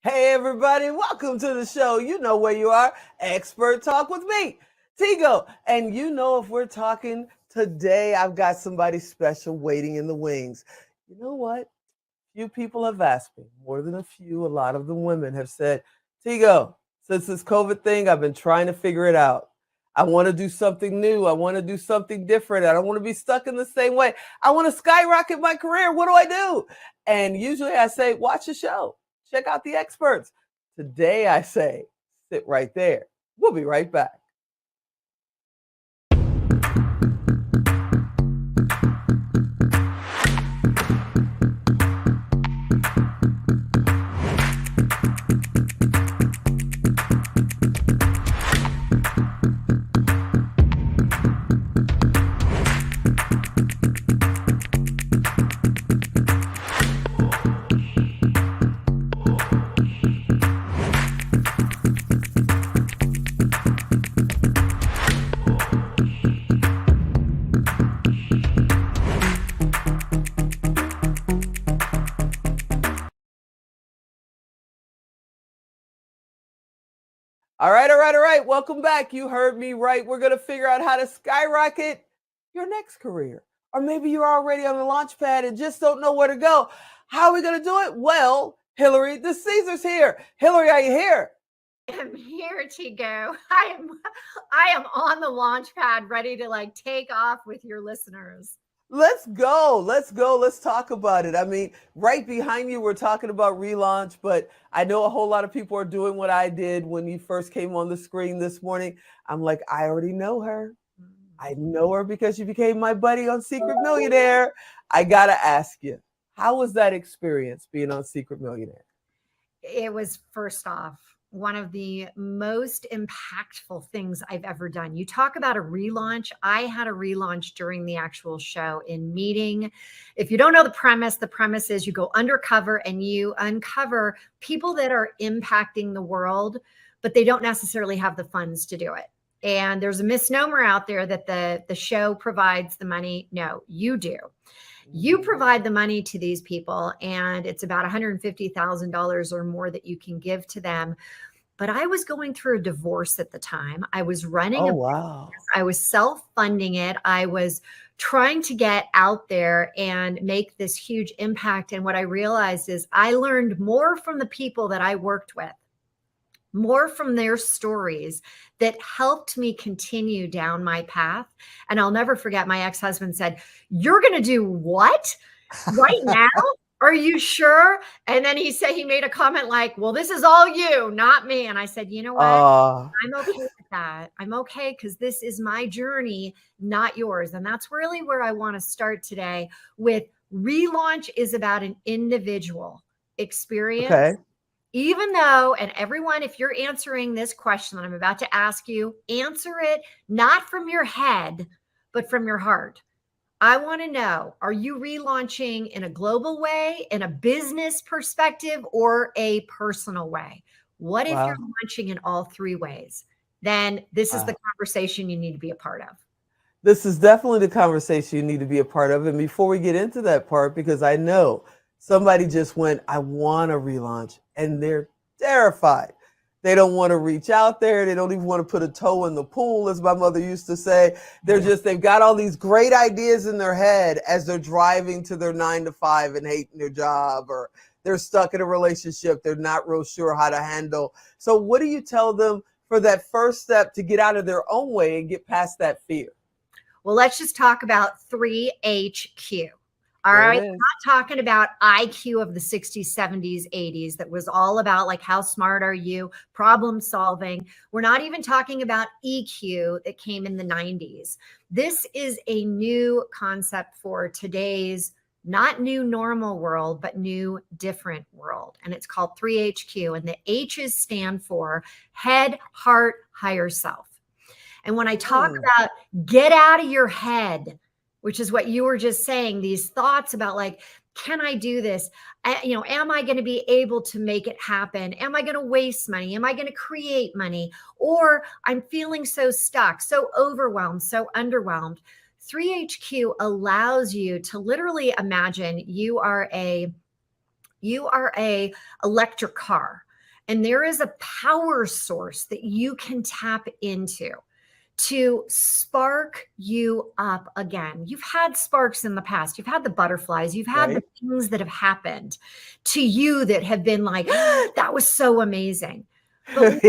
Hey, everybody, welcome to the show. You know where you are. Expert Talk with me, Tigo. And you know, if we're talking today, I've got somebody special waiting in the wings. You know what? Few people have asked me, more than a few, a lot of the women have said, Tigo, since this COVID thing, I've been trying to figure it out. I want to do something new. I want to do something different. I don't want to be stuck in the same way. I want to skyrocket my career. What do I do? And usually I say, watch the show. Check out the experts. Today I say, sit right there. We'll be right back. All right. Welcome back. You heard me right. We're going to figure out how to skyrocket your next career. Or maybe you're already on the launch pad and just don't know where to go. How are we going to do it? Well, Hilary DeCesare's here. Hilary, are you here? I'm here to go. I am on the launch pad ready to take off with your listeners. Let's go. Let's talk about it. I mean, right behind you, we're talking about ReLaunch, but I know a whole lot of people are doing what I did when you first came on the screen this morning. I'm like, I already know her. I know her because she became my buddy on Secret Millionaire. I got to ask you, how was that experience being on Secret Millionaire? It was, first off, one of the most impactful things I've ever done. You talk about a relaunch. I had a relaunch during the actual show in meeting. If you don't know the premise is you go undercover and you uncover people that are impacting the world, but they don't necessarily have the funds to do it. And there's a misnomer out there that the show provides the money. No, you do. You provide the money to these people, and it's about $150,000 or more that you can give to them. But I was going through a divorce at the time. I was running wow. I was self-funding it. I was trying to get out there and make this huge impact. And what I realized is I learned more from the people that I worked with, more from their stories that helped me continue down my path. And I'll never forget, my ex-husband said, "You're going to do what right now? Are you sure?" And then he made a comment like, "Well, this is all you, not me." And I said, "You know what? I'm okay with that. I'm okay, because this is my journey, not yours." And that's really where I want to start today with ReLaunch is about an individual experience. Okay. Even though, and everyone, if you're answering this question that I'm about to ask you, answer it not from your head, but from your heart. I want to know, are you relaunching in a global way, in a business perspective, or a personal way? What if you're launching in all three ways? Then this is the conversation you need to be a part of. This is definitely the conversation you need to be a part of. And before we get into that part, because I know somebody just went, I want to relaunch, and they're terrified. They don't want to reach out there. They don't even want to put a toe in the pool, as my mother used to say. They've got all these great ideas in their head as they're driving to their 9-to-5 and hating their job, or they're stuck in a relationship they're not real sure how to handle. So what do you tell them for that first step to get out of their own way and get past that fear? Well, let's just talk about 3HQ. All right. I'm not talking about IQ of the 60s, 70s, 80s that was all about how smart are you, problem solving. We're not even talking about EQ that came in the 90s. This is a new concept for today's not new normal world, but new different world. And it's called 3HQ. And the H's stand for head, heart, higher self. And when I talk about get out of your head, which is what you were just saying, these thoughts about can I do this? Am I going to be able to make it happen? Am I going to waste money? Am I going to create money? Or I'm feeling so stuck, so overwhelmed, so underwhelmed. 3HQ allows you to literally imagine you are a electric car. And there is a power source that you can tap into to spark you up again. You've had sparks in the past. You've had the butterflies. You've had the things that have happened to you that have been like, that was so amazing. But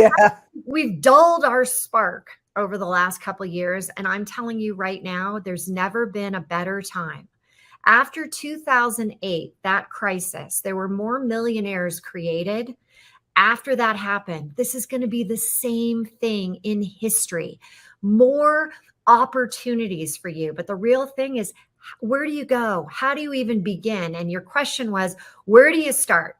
we've dulled our spark over the last couple of years. And I'm telling you right now, there's never been a better time. After 2008, that crisis, there were more millionaires created. After that happened, this is going to be the same thing in history. More opportunities for you. But the real thing is, where do you go? How do you even begin? And your question was, where do you start?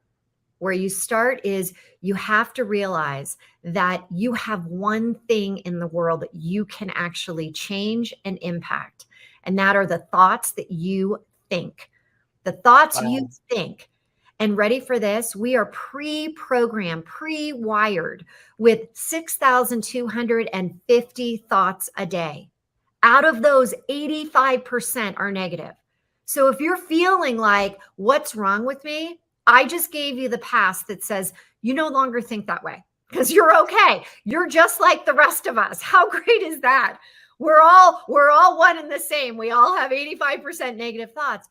Where you start is you have to realize that you have one thing in the world that you can actually change and impact. And that are the thoughts that you think. The thoughts you think. And ready for this, we are pre-programmed, pre-wired with 6,250 thoughts a day. Out of those, 85% are negative. So if you're feeling like, what's wrong with me? I just gave you the pass that says you no longer think that way because you're okay. You're just like the rest of us. How great is that? We're all one and the same. We all have 85% negative thoughts.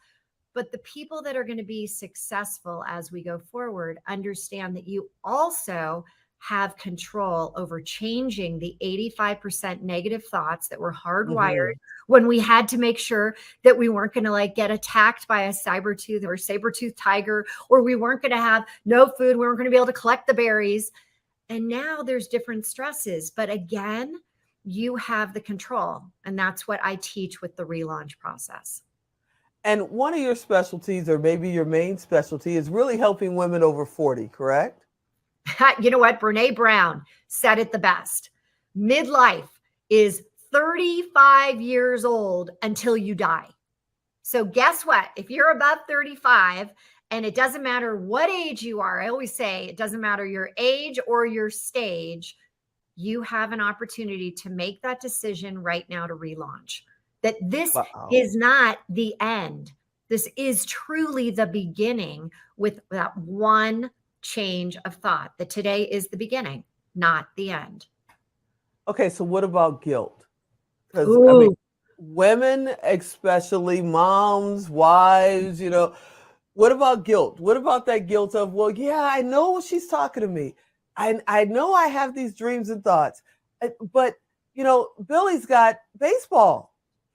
But the people that are going to be successful as we go forward understand that you also have control over changing the 85% negative thoughts that were hardwired when we had to make sure that we weren't going to like get attacked by a saber-tooth tiger, or we weren't going to have no food. We weren't going to be able to collect the berries. And now there's different stresses. But again, you have the control. And that's what I teach with the relaunch process. And one of your specialties, or maybe your main specialty, is really helping women over 40, correct? You know what? Brene Brown said it the best. Midlife is 35 years old until you die. So guess what? If you're above 35, and it doesn't matter what age you are, I always say it doesn't matter your age or your stage, you have an opportunity to make that decision right now to relaunch. That this is not the end. This is truly the beginning with that one change of thought, that today is the beginning, not the end. Okay, so what about guilt? Because I mean, women, especially moms, wives, you know, what about guilt? What about that guilt of, well, yeah, I know she's talking to me. I know I have these dreams and thoughts, but, you know, Billy's got baseball.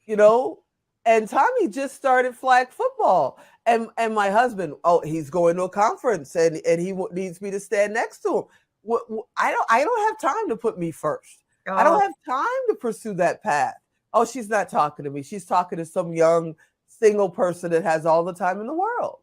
You know, and Tommy just started flag football, and my husband, he's going to a conference, and he needs me to stand next to him. I don't have time to put me first. I don't have time to pursue that path. Oh, she's not talking to me. She's talking to some young single person that has all the time in the world.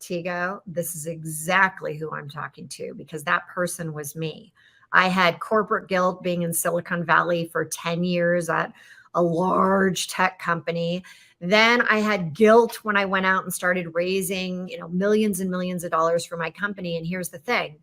Tigo, this is exactly who I'm talking to, because that person was me. I had corporate guilt being in Silicon Valley for 10 years at a large tech company. Then I had guilt when I went out and started raising, you know, millions and millions of dollars for my company. And here's the thing.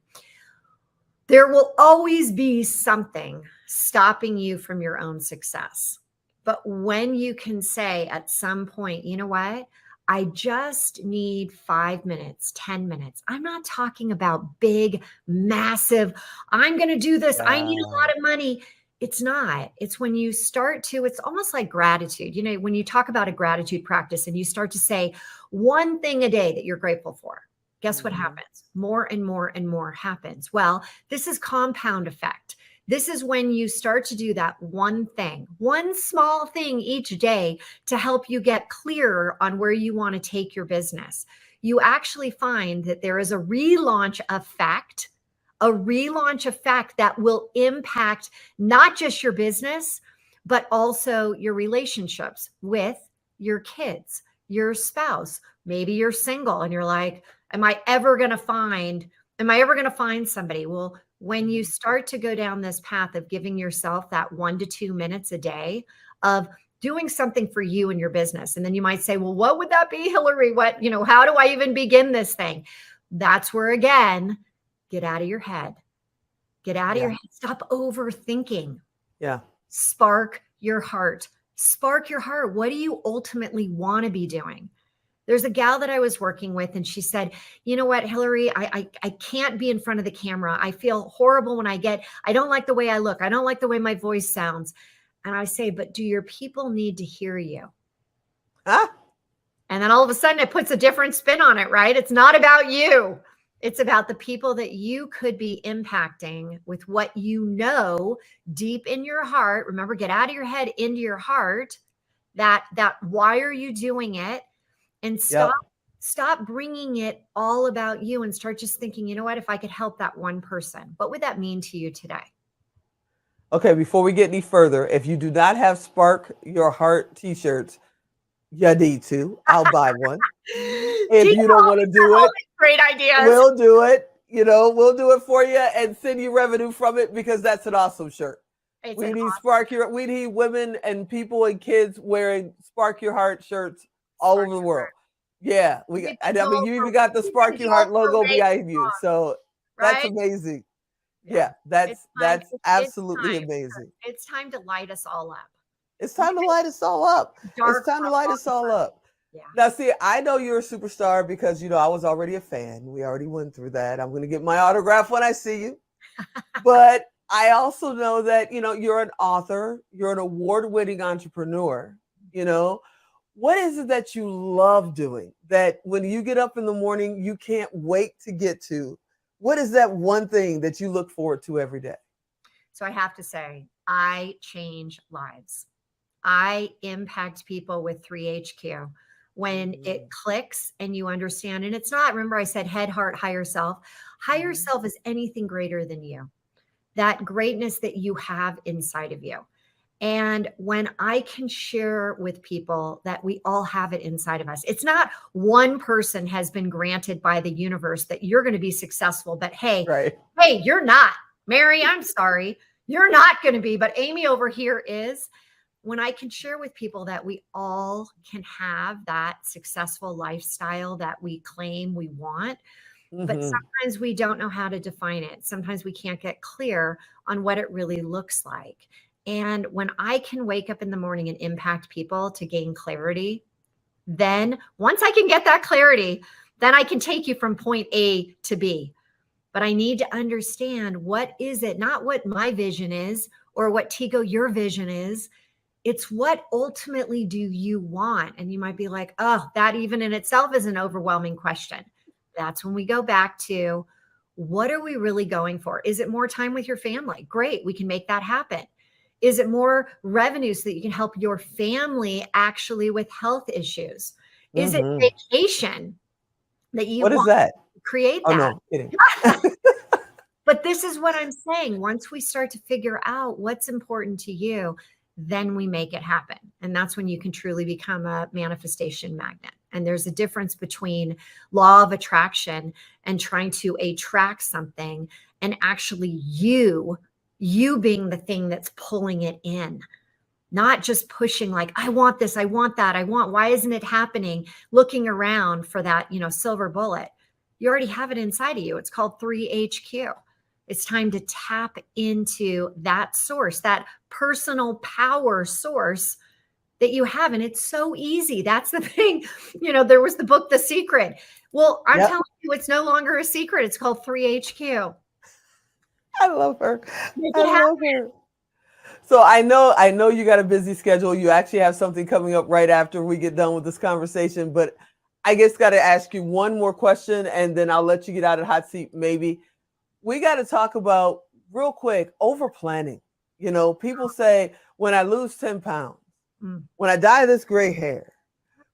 There will always be something stopping you from your own success. But when you can say at some point, you know what? I just need 5 minutes, 10 minutes. I'm not talking about big, massive, I'm going to do this. I need a lot of money. It's not. It's when you start to, it's almost like gratitude. You know, when you talk about a gratitude practice and you start to say one thing a day that you're grateful for, guess what happens? More and more and more happens. Well, this is compound effect. This is when you start to do that one thing, one small thing each day to help you get clearer on where you want to take your business. You actually find that there is a relaunch effect that will impact not just your business, but also your relationships with your kids, your spouse. Maybe you're single and you're like, am I ever going to find somebody? Well, when you start to go down this path of giving yourself that 1 to 2 minutes a day of doing something for you and your business. And then you might say, well, what would that be, Hilary? What, you know, how do I even begin this thing? That's where, again, get out of your head. Get out of your head. Stop overthinking. Yeah. Spark your heart. Spark your heart. What do you ultimately want to be doing? There's a gal that I was working with, and she said, you know what, Hilary, I can't be in front of the camera. I feel horrible when I don't like the way I look. I don't like the way my voice sounds. And I say, but do your people need to hear you? Huh? And then all of a sudden it puts a different spin on it, right? It's not about you. It's about the people that you could be impacting with what you know deep in your heart. Remember, get out of your head into your heart. That why are you doing it? And stop bringing it all about you and start just thinking, you know what, if I could help that one person, what would that mean to you today? Okay, before we get any further, if you do not have Spark Your Heart t-shirts, you need to. I'll buy one. If you don't want to do it, great ideas. We'll do it. We'll do it for you and send you revenue from it, because that's an awesome shirt. We need women and people and kids wearing Spark Your Heart shirts all over the world. Yeah, you even got the Spark Your Heart logo behind you, so that's amazing. Yeah, that's absolutely amazing. It's time to light us all up. It's time to light us all up. It's time to light us all up. Yeah. Now, see, I know you're a superstar because, I was already a fan. We already went through that. I'm going to get my autograph when I see you. But I also know that, you're an author. You're an award-winning entrepreneur. What is it that you love doing that when you get up in the morning, you can't wait to get to? What is that one thing that you look forward to every day? So I have to say, I change lives. I impact people with 3HQ. When it clicks and you understand, and it's not, remember I said head, heart, higher self. Higher self is anything greater than you, that greatness that you have inside of you. And when I can share with people that we all have it inside of us, it's not one person has been granted by the universe that you're going to be successful, but hey, you're not. Mary, I'm sorry. You're not going to be, but Amy over here is. When I can share with people that we all can have that successful lifestyle that we claim we want, but sometimes we don't know how to define it. Sometimes we can't get clear on what it really looks like. And when I can wake up in the morning and impact people to gain clarity, then once I can get that clarity, then I can take you from point A to B. But I need to understand, what is it, not what my vision is or what Tigo, your vision is. It's what ultimately do you want? And you might be like, oh, that even in itself is an overwhelming question. That's when we go back to, what are we really going for? Is it more time with your family? Great, we can make that happen. Is it more revenue so that you can help your family actually with health issues? Is it vacation that you want to create that? No, kidding. But this is what I'm saying. Once we start to figure out what's important to you, then we make it happen. And that's when you can truly become a manifestation magnet. And there's a difference between law of attraction and trying to attract something, and actually you being the thing that's pulling it in, not just pushing like, I want this, I want that, why isn't it happening? Looking around for that, silver bullet. You already have it inside of you. It's called 3HQ. It's time to tap into that source, that personal power source that you have. And it's so easy. That's the thing. There was the book, The Secret. Well, I'm telling you, it's no longer a secret. It's called 3HQ. I love her. I love her. So I know you got a busy schedule. You actually have something coming up right after we get done with this conversation, but I guess got to ask you one more question, and then I'll let you get out of the hot seat maybe. We got to talk about real quick, over planning. People say, when I lose 10 pounds, when I dye this gray hair,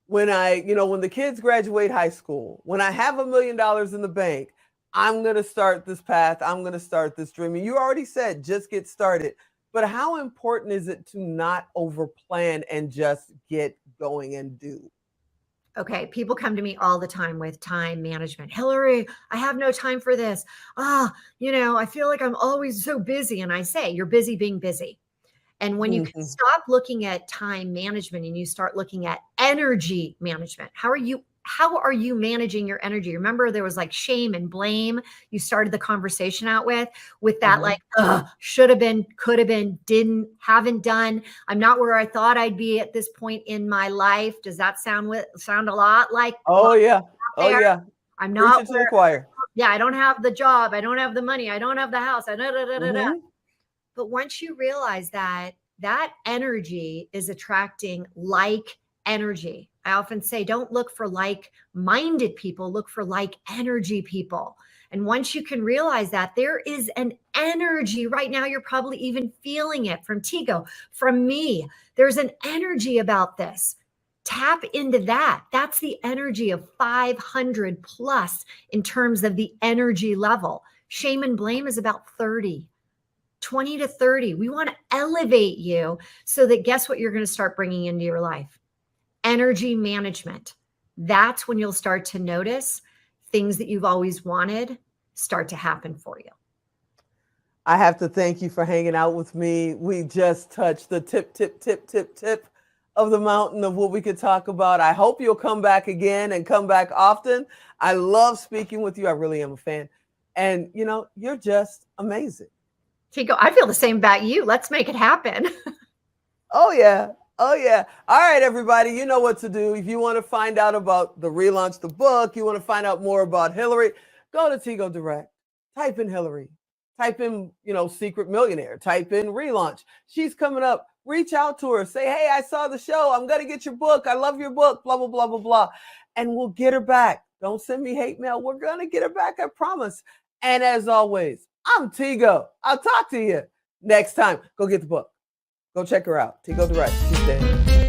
when when the kids graduate high school, when I have $1 million in the bank, I'm going to start this path. I'm going to start this dream. And you already said, just get started. But how important is it to not over plan and just get going and do? Okay, people come to me all the time with time management. Hilary, I have no time for this. I feel like I'm always so busy. And I say, you're busy being busy. And when you can stop looking at time management and you start looking at energy management, how are you how are you managing your energy? Remember, there was like shame and blame you started the conversation out with that, like, should have been, could have been, didn't, haven't done. I'm not where I thought I'd be at this point in my life. Does that sound a lot like? Oh yeah. Oh yeah. I'm not Preaching to the choir. Yeah, I don't have the job. I don't have the money. I don't have the house. But once you realize that that energy is attracting like energy. I often say, don't look for like-minded people, look for like energy people. And once you can realize that there is an energy right now, you're probably even feeling it from Tigo, from me. There's an energy about this. Tap into that. That's the energy of 500 plus in terms of the energy level. Shame and blame is about 30. 20 to 30. We want to elevate you so that guess what you're going to start bringing into your life? Energy management. That's when you'll start to notice things that you've always wanted start to happen for you. I have to thank you for hanging out with me. We just touched the tip of the mountain of what we could talk about. I hope you'll come back again and come back often. I love speaking with you. I really am a fan. And you know, you're just amazing. Tigo, I feel the same about you. Let's make it happen. Oh yeah. Oh yeah. All right, everybody, you know what to do. If you want to find out about the ReLaunch, the book, you want to find out more about Hilary, go to Tigo Direct, type in Hilary, type in, you know, Secret Millionaire, type in ReLaunch. She's coming up. Reach out to her. Say, hey, I saw the show. I'm going to get your book. I love your book, blah, blah, blah, blah, blah. And we'll get her back. Don't send me hate mail. We're going to get her back, I promise. And as always, I'm Tigo. I'll talk to you next time. Go get the book. Go check her out. Tigo Direct. She's there.